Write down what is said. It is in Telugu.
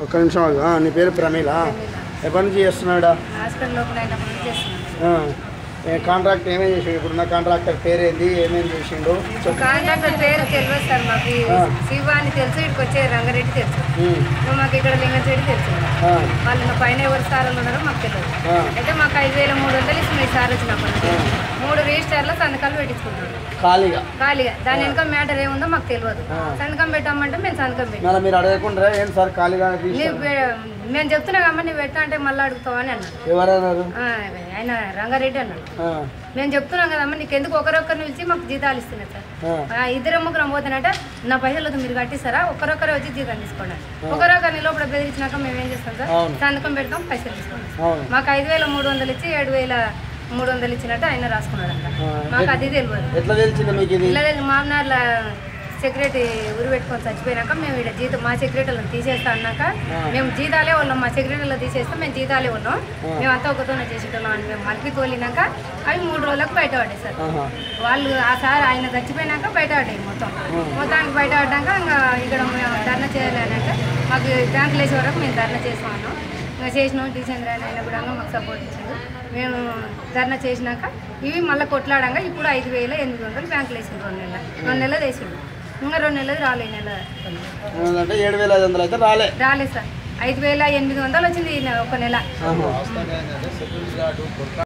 ఒక్క నిమిషం ఆగు. నీ పేరు ప్రమీల. ఎప్పటి నుంచి చేస్తున్నాడా? కాంట్రాక్ట్ ఏమేమి చేసిండు? ఇప్పుడున్న కాంట్రాక్టర్ పేరు ఏంది, ఏమేమి చేసిండు? కాంట్రాక్టర్ పేరు తెలియదు సార్. మాకు శివ అని తెలుసు, ఇక్కడికి వచ్చే రంగారెడ్డి తెలుసు, మాకు ఇక్కడ లింగంచెడి తెలుసు. వాళ్ళు పైన ఎవరు సార్ ఉన్నారో మాకు తెలియదు. అయితే మాకు 5,300 ఇస్తున్నాయి సార్ వచ్చినప్పుడు. 3 రిజిస్టర్లో సంతకాలు పెట్టించుకున్నాం ఖాళీగా. దాని వెనుక మ్యాటర్ ఏముందో మాకు తెలియదు. సంతకం పెట్టామంటే మేము సంతకం పెట్టాం. మీరు అడగకుండా ఏం సార్ ఖాళీగా మేము చెప్తున్నా కమ్మా నువ్వు పెట్టా అంటే మళ్ళీ అడుగుతావు అని అన్నాడు. ఎవరన్నారు? ఆయన రంగారెడ్డి అన్నాడు. మేము చెప్తున్నాం కదమ్మా నీకు ఎందుకు ఒకరొక్కరిని పిలిచి మాకు జీతాలు ఇస్తున్నారు సార్. 2-3 పోతానంటే నా పైసలు మీరు కట్టిస్తారా, ఒకరొక్కరే వచ్చి జీతం తీసుకోండి. ఒకరొకరిని లోపల బెదిరించినాక మేము ఏం చేస్తాం సార్, సంతకం పెడతాం, పైసలు తీసుకుంటాం. మాకు 5,300 ఇచ్చి 7,300 ఇచ్చినట్టు ఆయన రాసుకున్నాడు అంట. మాకు అది తెలియదు. మామనార్ల సెక్రటరీ ఉరి పెట్టుకొని చచ్చిపోయినాక మేము ఇక్కడ జీతం మా సెక్రటరీలను తీసేస్తా అన్నాక మేము జీతాలే ఉన్నాం. మా సెక్రటరీలో తీసేస్తాం, మేము జీతాలే ఉన్నాం, మేము అంతా ఒకతోనే చేసేటోళ్ళం అని మేము మలిపి తోలినాక అవి 3 రోజులకు బయటపడ్డాయి సార్. వాళ్ళు ఆ సార్ ఆయన చచ్చిపోయినాక బయటపడ్డాయి మొత్తానికి బయటపడ్డాక ఇంకా ఇక్కడ మేము ధర్నా చేయాలి అని అంటే మాకు బ్యాంకులు వేసే వరకు మేము ధర్నా చేసామన్నాం. ఇంకా చేసినాం. టీచంద్ర ఆయన కూడా మాకు సపోర్ట్ ఇచ్చింది. మేము ధర్నా చేసినాక ఇవి మళ్ళీ కొట్లాడంగా ఇప్పుడు 5,800 బ్యాంకులు వేసిండు. 2 నెలలు వేసిండు. ఇంకా 2 నెలలు రాలే. నెల 7,500 అయితే రాలే సార్. 5,800 వచ్చింది ఒక నెల.